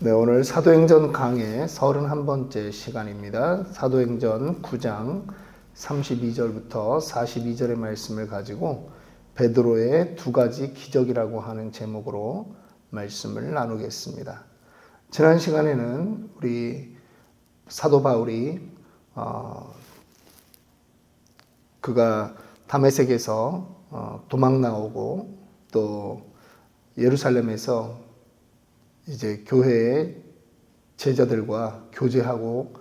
네, 오늘 사도행전 강의 31번째 시간입니다. 사도행전 9장 32절부터 42절의 말씀을 가지고 베드로의 두 가지 기적이라고 하는 제목으로 말씀을 나누겠습니다. 지난 시간에는 우리 사도 바울이 그가 다메섹에서 도망 나오고 또 예루살렘에서 이제 교회의 제자들과 교제하고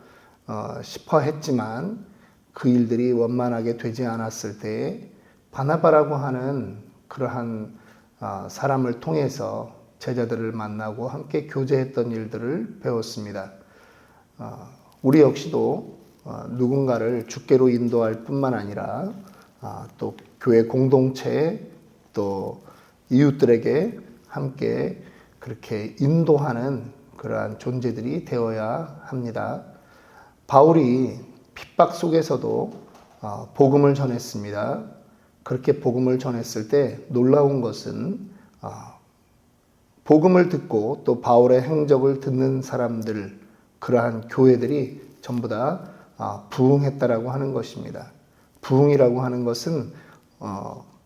싶어 했지만 그 일들이 원만하게 되지 않았을 때에 바나바라고 하는 그러한 사람을 통해서 제자들을 만나고 함께 교제했던 일들을 배웠습니다. 우리 역시도 누군가를 주께로 인도할 뿐만 아니라 또 교회 공동체 또 이웃들에게 함께 그렇게 인도하는 그러한 존재들이 되어야 합니다. 바울이 핍박 속에서도 복음을 전했습니다. 그렇게 복음을 전했을 때 놀라운 것은 복음을 듣고 또 바울의 행적을 듣는 사람들, 그러한 교회들이 전부 다 부흥했다라고 하는 것입니다. 부흥이라고 하는 것은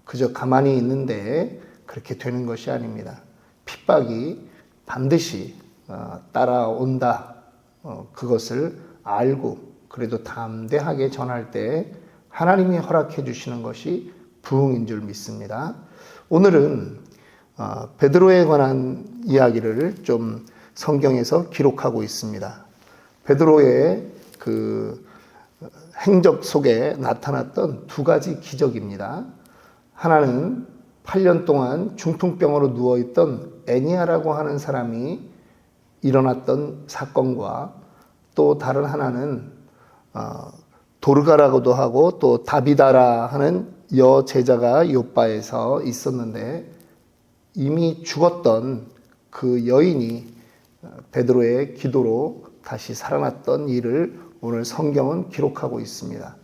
그저 가만히 있는데 그렇게 되는 것이 아닙니다. 핍박이 반드시 따라온다. 그것을 알고 그래도 담대하게 전할 때 하나님이 허락해 주시는 것이 부흥인 줄 믿습니다. 오늘은 베드로에 관한 이야기를 좀 성경에서 기록하고 있습니다. 베드로의 그 행적 속에 나타났던 두 가지 기적입니다. 하나는 8년 동안 중풍병으로 누워있던 애니아라고 하는 사람이 일어났던 사건과 또 다른 하나는 도르가라고도 하고 또 다비다라 하는 여제자가 요바에서 있었는데 이미 죽었던 그 여인이 베드로의 기도로 다시 살아났던 일을 오늘 성경은 기록하고 있습니다.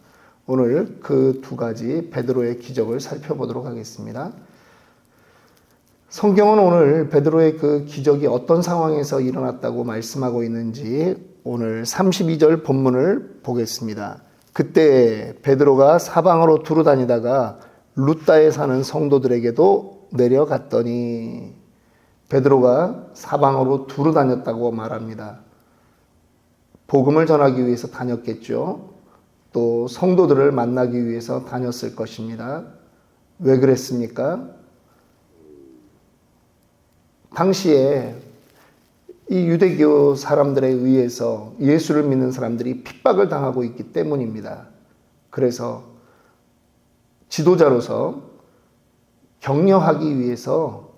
오늘 그 두 가지 베드로의 기적을 살펴보도록 하겠습니다. 성경은 오늘 베드로의 그 기적이 어떤 상황에서 일어났다고 말씀하고 있는지 오늘 32절 본문을 보겠습니다. 그때 베드로가 사방으로 두루 다니다가 룻다에 사는 성도들에게도 내려갔더니, 베드로가 사방으로 두루 다녔다고 말합니다. 복음을 전하기 위해서 다녔겠죠. 또 성도들을 만나기 위해서 다녔을 것입니다. 왜 그랬습니까? 당시에 이 유대교 사람들에 의해서 예수를 믿는 사람들이 핍박을 당하고 있기 때문입니다. 그래서 지도자로서 격려하기 위해서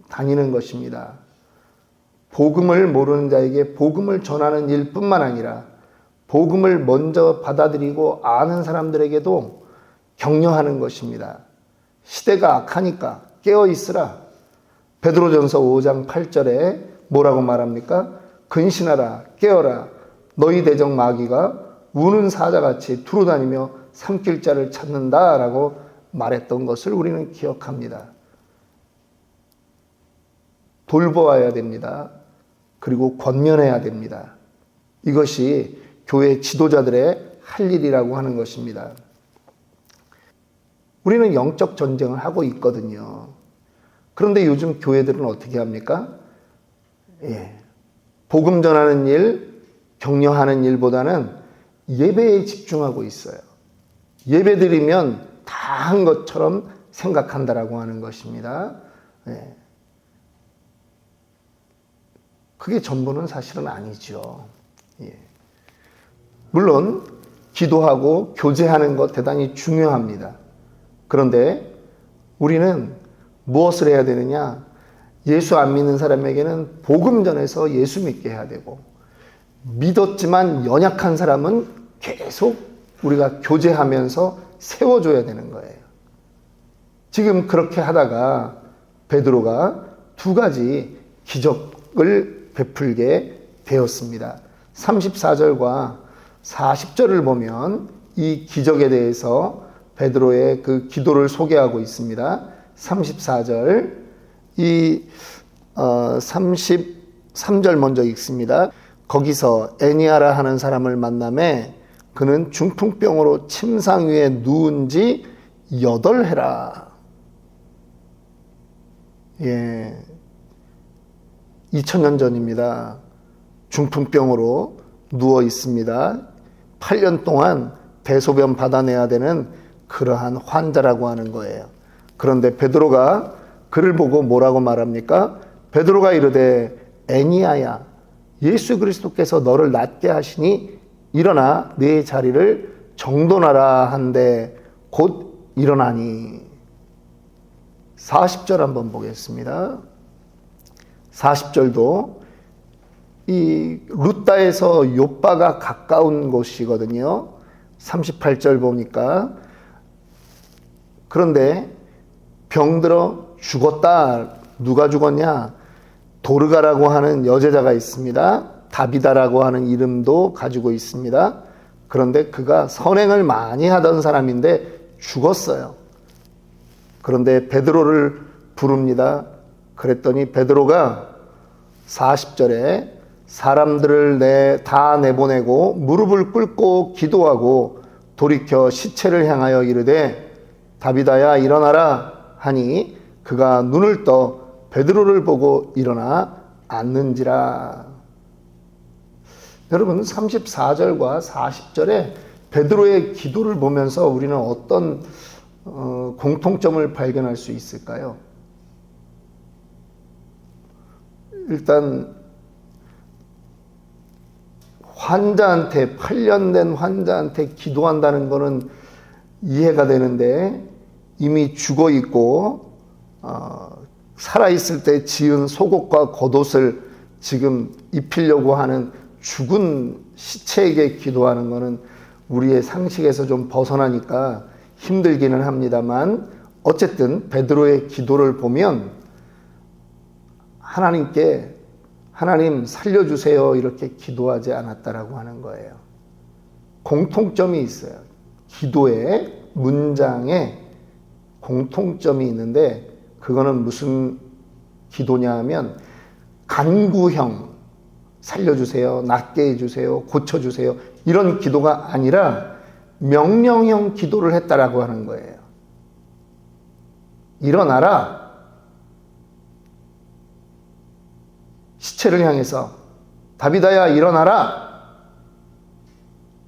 다니는 것입니다. 복음을 모르는 자에게 복음을 전하는 일뿐만 아니라 복음을 먼저 받아들이고 아는 사람들에게도 격려하는 것입니다. 시대가 악하니까 깨어 있으라. 베드로전서 5장 8절에 뭐라고 말합니까? 근신하라, 깨어라. 너희 대적 마귀가 우는 사자같이 두루다니며 삼킬 자를 찾는다라고 말했던 것을 우리는 기억합니다. 돌보아야 됩니다. 그리고 권면해야 됩니다. 이것이 교회 지도자들의 할 일이라고 하는 것입니다. 우리는 영적 전쟁을 하고 있거든요. 그런데 요즘 교회들은 어떻게 합니까? 복음 전하는 일, 격려하는 일보다는 예배에 집중하고 있어요. 예배 드리면 다 한 것처럼 생각한다라고 하는 것입니다. 그게 전부는 사실은 아니죠. 물론 기도하고 교제하는 것 대단히 중요합니다. 그런데 우리는 무엇을 해야 되느냐? 예수 안 믿는 사람에게는 복음 전해서 예수 믿게 해야 되고, 믿었지만 연약한 사람은 계속 우리가 교제하면서 세워줘야 되는 거예요. 지금 그렇게 하다가 베드로가 두 가지 기적을 베풀게 되었습니다. 34절과 40절을 보면 이 기적에 대해서 베드로의 그 기도를 소개하고 있습니다. 34절, 이 34 3절 먼저 읽습니다. 거기서 애니아라 하는 사람을 만나매 그는 중풍병으로 침상 위에 누운 지 8해라. 예, 2000년 전입니다. 중풍병으로 누워 있습니다. 8년 동안 대소변 받아내야 되는 그러한 환자라고 하는 거예요. 그런데 베드로가 그를 보고 뭐라고 말합니까? 베드로가 이르되 애니아야, 예수 그리스도께서 너를 낫게 하시니 일어나 네 자리를 정돈하라 한데 곧 일어나니. 40절 한번 보겠습니다. 40절도 이 루다에서 요빠가 가까운 곳이거든요. 38절 보니까 그런데 병들어 죽었다. 누가 죽었냐? 도르가라고 하는 여제자가 있습니다. 다비다라고 하는 이름도 가지고 있습니다. 그런데 그가 선행을 많이 하던 사람인데 죽었어요. 그런데 베드로를 부릅니다. 그랬더니 베드로가 40절에 사람들을 다 내보내고 무릎을 꿇고 기도하고 돌이켜 시체를 향하여 이르되 다비다야 일어나라 하니 그가 눈을 떠 베드로를 보고 일어나 앉는지라. 여러분 34절과 40절에 베드로의 기도를 보면서 우리는 어떤 공통점을 발견할 수 있을까요? 일단 환자한테 8년 된 환자한테 기도한다는 것은 이해가 되는데 이미 죽어 있고 살아있을 때 지은 속옷과 겉옷을 지금 입히려고 하는 죽은 시체에게 기도하는 것은 우리의 상식에서 좀 벗어나니까 힘들기는 합니다만 어쨌든 베드로의 기도를 보면 하나님께 하나님 살려주세요 이렇게 기도하지 않았다라고 하는 거예요. 공통점이 있어요. 기도의 문장에 공통점이 있는데 그거는 무슨 기도냐 하면 간구형 살려주세요, 낫게 해주세요, 고쳐주세요 이런 기도가 아니라 명령형 기도를 했다라고 하는 거예요. 일어나라. 시체를 향해서 다비다야 일어나라.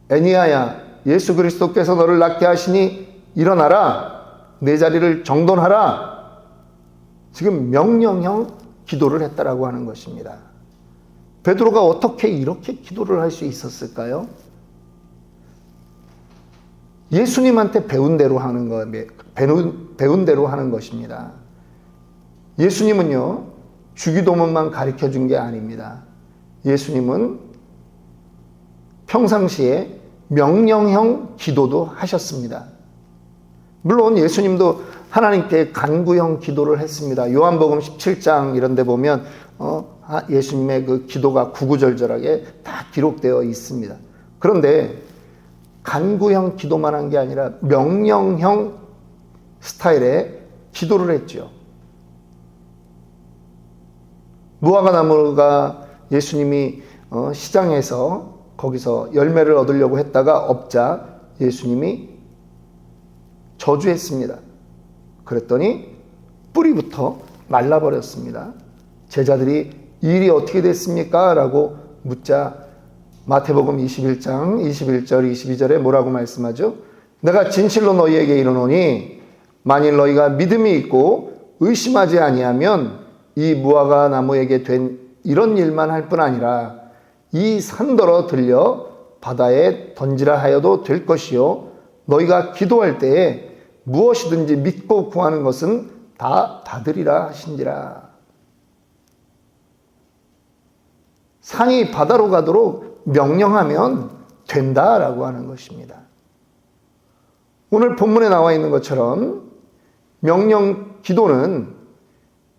애니아야 예수 그리스도께서 너를 낫게 하시니 일어나라. 내 자리를 정돈하라. 지금 명령형 기도를 했다라고 하는 것입니다. 베드로가 어떻게 이렇게 기도를 할 수 있었을까요? 예수님한테 배운 대로 하는 거, 배운 대로 하는 것입니다. 예수님은요, 주기도문만 가르쳐 준 게 아닙니다. 예수님은 평상시에 명령형 기도도 하셨습니다. 물론 예수님도 하나님께 간구형 기도를 했습니다. 요한복음 17장 이런 데 보면 예수님의 그 기도가 구구절절하게 다 기록되어 있습니다. 그런데 간구형 기도만 한 게 아니라 명령형 스타일의 기도를 했죠. 무화과 나무가 예수님이 시장에서 거기서 열매를 얻으려고 했다가 없자 예수님이 저주했습니다. 그랬더니 뿌리부터 말라버렸습니다. 제자들이 이 일이 어떻게 됐습니까? 라고 묻자 마태복음 21장 21절 22절에 뭐라고 말씀하죠? 내가 진실로 너희에게 이르노니 만일 너희가 믿음이 있고 의심하지 아니하면 이 무화과 나무에게 된 이런 일만 할 뿐 아니라 이 산더러 들려 바다에 던지라 하여도 될 것이요 너희가 기도할 때에 무엇이든지 믿고 구하는 것은 다 받으리라 하신지라. 산이 바다로 가도록 명령하면 된다라고 하는 것입니다. 오늘 본문에 나와 있는 것처럼 명령 기도는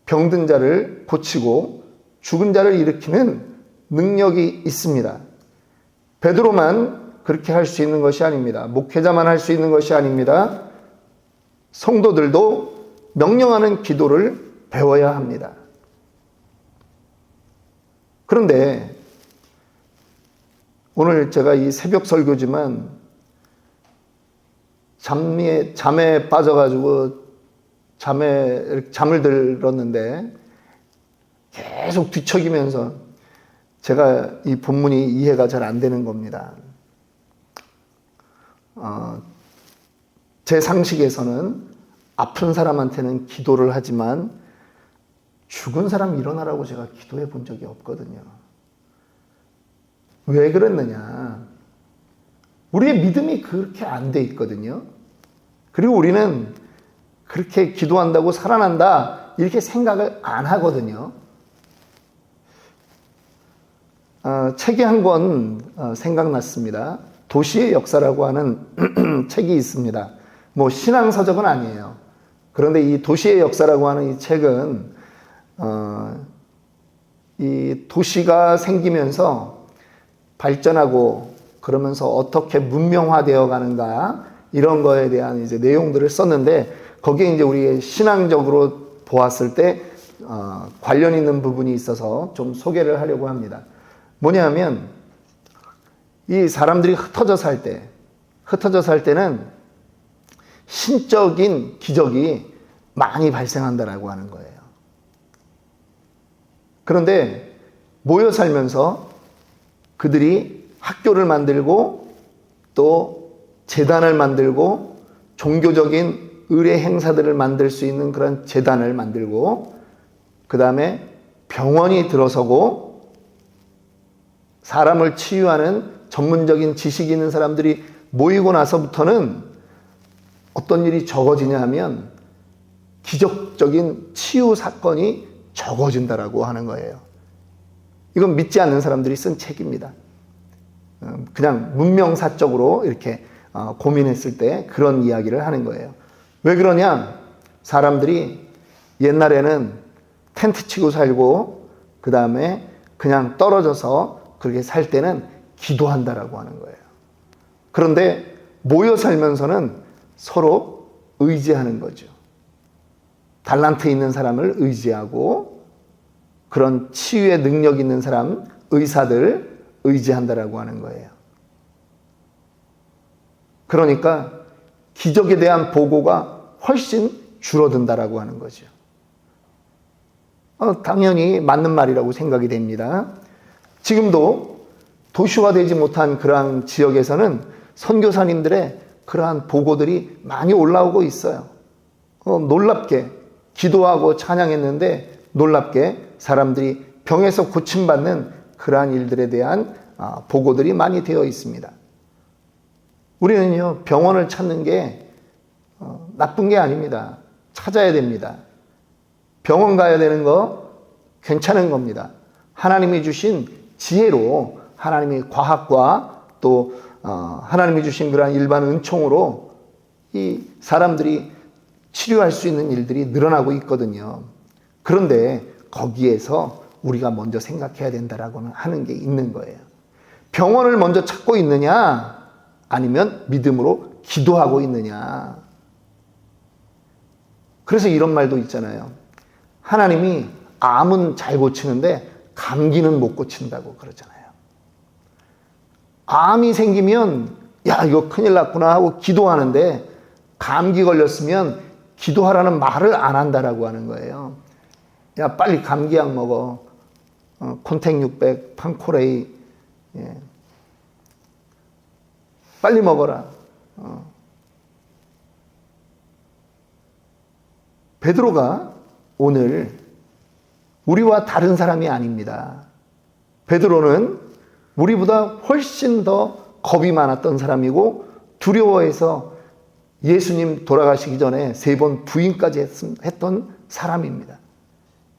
병든 자를 고치고 죽은 자를 일으키는 능력이 있습니다. 베드로만 그렇게 할 수 있는 것이 아닙니다. 목회자만 할 수 있는 것이 아닙니다. 성도들도 명령하는 기도를 배워야 합니다. 그런데 오늘 제가 이 새벽 설교지만 잠에 빠져가지고 잠을 들었는데 계속 뒤척이면서 제가 이 본문이 이해가 잘 안 되는 겁니다. 제 상식에서는 아픈 사람한테는 기도를 하지만 죽은 사람 일어나라고 제가 기도해 본 적이 없거든요. 왜 그랬느냐? 우리의 믿음이 그렇게 안 돼 있거든요. 그리고 우리는 그렇게 기도한다고 살아난다 이렇게 생각을 안 하거든요. 책이 한 권 생각났습니다. 도시의 역사라고 하는 책이 있습니다. 뭐 신앙서적은 아니에요. 그런데 이 도시의 역사라고 하는 이 책은 이 도시가 생기면서 발전하고 그러면서 어떻게 문명화되어 가는가 이런 거에 대한 이제 내용들을 썼는데 거기에 이제 우리 신앙적으로 보았을 때 관련 있는 부분이 있어서 좀 소개를 하려고 합니다. 뭐냐면 이 사람들이 흩어져 살 때는 신적인 기적이 많이 발생한다라고 하는 거예요. 그런데 모여 살면서 그들이 학교를 만들고 또 재단을 만들고 종교적인 의례 행사들을 만들 수 있는 그런 재단을 만들고 그 다음에 병원이 들어서고 사람을 치유하는 전문적인 지식이 있는 사람들이 모이고 나서부터는 어떤 일이 적어지냐 하면 기적적인 치유 사건이 적어진다라고 하는 거예요. 이건 믿지 않는 사람들이 쓴 책입니다. 그냥 문명사적으로 이렇게 고민했을 때 그런 이야기를 하는 거예요. 왜 그러냐? 사람들이 옛날에는 텐트 치고 살고 그 다음에 그냥 떨어져서 그렇게 살 때는 기도한다라고 하는 거예요. 그런데 모여 살면서는 서로 의지하는 거죠. 달란트 있는 사람을 의지하고 그런 치유의 능력 있는 사람, 의사들 의지한다라고 하는 거예요. 그러니까 기적에 대한 보고가 훨씬 줄어든다라고 하는 거죠. 당연히 맞는 말이라고 생각이 됩니다. 지금도 도시화되지 못한 그러한 지역에서는 선교사님들의 그러한 보고들이 많이 올라오고 있어요. 놀랍게 기도하고 찬양했는데 놀랍게 사람들이 병에서 고침받는 그러한 일들에 대한 보고들이 많이 되어 있습니다. 우리는요, 병원을 찾는 게 나쁜 게 아닙니다. 찾아야 됩니다. 병원 가야 되는 거 괜찮은 겁니다. 하나님이 주신 지혜로 하나님이 과학과 또 하나님이 주신 그러한 일반 은총으로 이 사람들이 치료할 수 있는 일들이 늘어나고 있거든요. 그런데 거기에서 우리가 먼저 생각해야 된다라고 하는 게 있는 거예요. 병원을 먼저 찾고 있느냐 아니면 믿음으로 기도하고 있느냐. 그래서 이런 말도 있잖아요. 하나님이 암은 잘 고치는데 감기는 못 고친다고 그러잖아요. 암이 생기면 야 이거 큰일 났구나 하고 기도하는데 감기 걸렸으면 기도하라는 말을 안 한다라고 하는 거예요. 야 빨리 감기약 먹어. 콘택 600, 판코레이 빨리 먹어라. 베드로가 오늘 우리와 다른 사람이 아닙니다. 베드로는 우리보다 훨씬 더 겁이 많았던 사람이고 두려워해서 예수님 돌아가시기 전에 3번 부인까지 했던 사람입니다.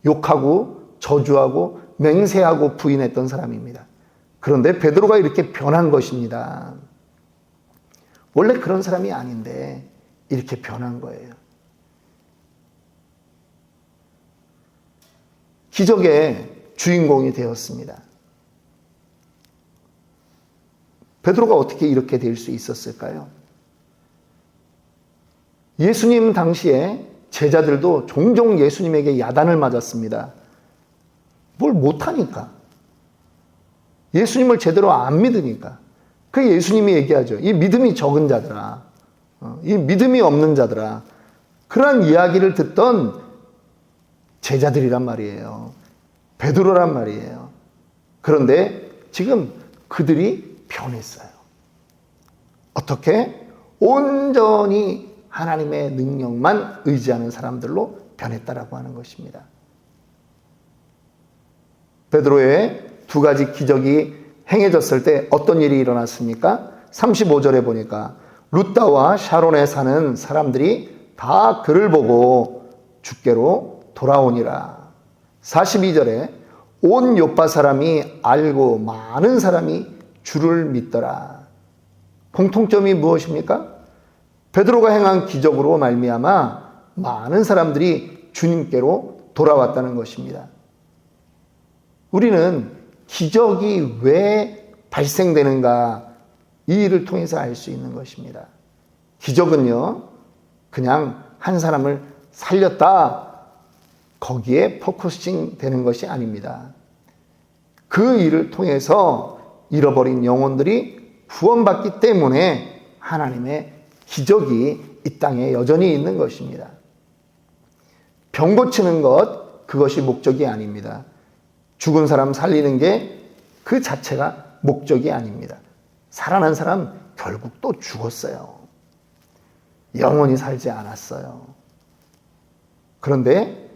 욕하고 저주하고 맹세하고 부인했던 사람입니다. 그런데 베드로가 이렇게 변한 것입니다. 원래 그런 사람이 아닌데 이렇게 변한 거예요. 기적의 주인공이 되었습니다. 베드로가 어떻게 이렇게 될 수 있었을까요? 예수님 당시에 제자들도 종종 예수님에게 야단을 맞았습니다. 뭘 못하니까. 예수님을 제대로 안 믿으니까. 그 예수님이 얘기하죠. 이 믿음이 적은 자들아, 이 믿음이 없는 자들아. 그러한 이야기를 듣던 제자들이란 말이에요. 베드로란 말이에요. 그런데 지금 그들이 변했어요. 어떻게? 온전히 하나님의 능력만 의지하는 사람들로 변했다라고 하는 것입니다. 베드로의 두 가지 기적이 행해졌을 때 어떤 일이 일어났습니까? 35절에 보니까 루다와 샤론에 사는 사람들이 다 그를 보고 주께로 돌아오니라. 42절에 온 요파 사람이 알고 많은 사람이 주를 믿더라. 공통점이 무엇입니까? 베드로가 행한 기적으로 말미암아 많은 사람들이 주님께로 돌아왔다는 것입니다. 우리는 기적이 왜 발생되는가, 이 일을 통해서 알 수 있는 것입니다. 기적은요, 그냥 한 사람을 살렸다, 거기에 포커싱 되는 것이 아닙니다. 그 일을 통해서 잃어버린 영혼들이 구원받기 때문에 하나님의 기적이 이 땅에 여전히 있는 것입니다. 병 고치는 것, 그것이 목적이 아닙니다. 죽은 사람 살리는 게 그 자체가 목적이 아닙니다. 살아난 사람 결국 또 죽었어요. 영원히 살지 않았어요. 그런데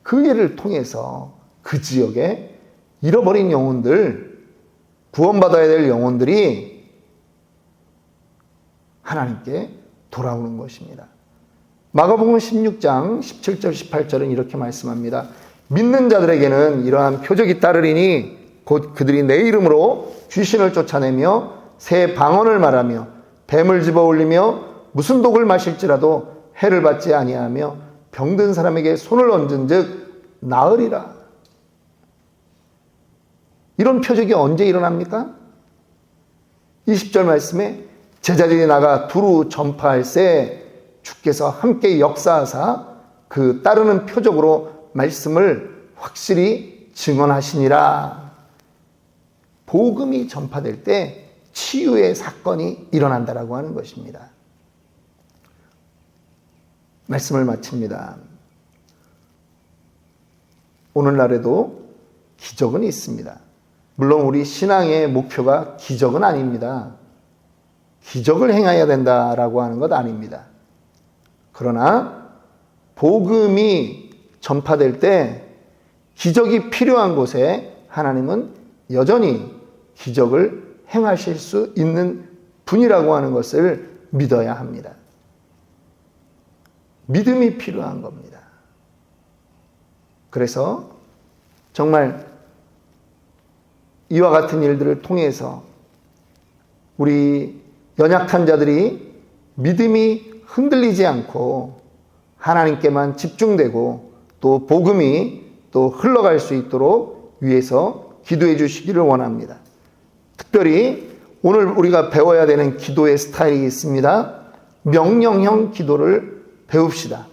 그 일을 통해서 그 지역에 잃어버린 영혼들, 구원받아야 될 영혼들이 하나님께 돌아오는 것입니다. 마가복음 16장 17절 18절은 이렇게 말씀합니다. 믿는 자들에게는 이러한 표적이 따르리니 곧 그들이 내 이름으로 귀신을 쫓아내며 새 방언을 말하며 뱀을 집어올리며 무슨 독을 마실지라도 해를 받지 아니하며 병든 사람에게 손을 얹은 즉 나으리라. 이런 표적이 언제 일어납니까? 20절 말씀에 제자들이 나가 두루 전파할새 주께서 함께 역사하사 그 따르는 표적으로 말씀을 확실히 증언하시니라. 복음이 전파될 때 치유의 사건이 일어난다라고 하는 것입니다. 말씀을 마칩니다. 오늘날에도 기적은 있습니다. 물론 우리 신앙의 목표가 기적은 아닙니다. 기적을 행해야 된다라고 하는 것 아닙니다. 그러나 복음이 전파될 때 기적이 필요한 곳에 하나님은 여전히 기적을 행하실 수 있는 분이라고 하는 것을 믿어야 합니다. 믿음이 필요한 겁니다. 그래서 정말 이와 같은 일들을 통해서 우리 연약한 자들이 믿음이 흔들리지 않고 하나님께만 집중되고 또 복음이 또 흘러갈 수 있도록 위해서 기도해 주시기를 원합니다. 특별히 오늘 우리가 배워야 되는 기도의 스타일이 있습니다. 명령형 기도를 배웁시다.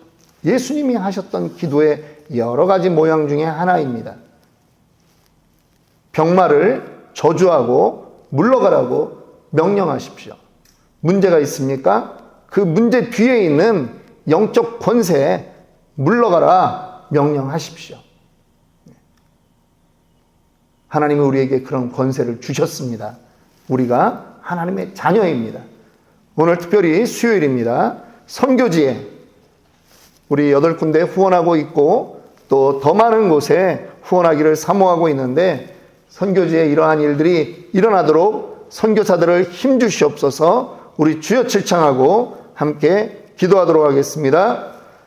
예수님이 하셨던 기도의 여러 가지 모양 중에 하나입니다. 병마를 저주하고 물러가라고 명령하십시오. 문제가 있습니까? 그 문제 뒤에 있는 영적 권세에 물러가라 명령하십시오. 하나님이 우리에게 그런 권세를 주셨습니다. 우리가 하나님의 자녀입니다. 오늘 특별히 수요일입니다. 선교지에 우리 8군데 후원하고 있고 또 더 많은 곳에 후원하기를 사모하고 있는데 선교지에 이러한 일들이 일어나도록 선교사들을 힘주시옵소서. 우리 주여 칠창하고 함께 기도하도록 하겠습니다.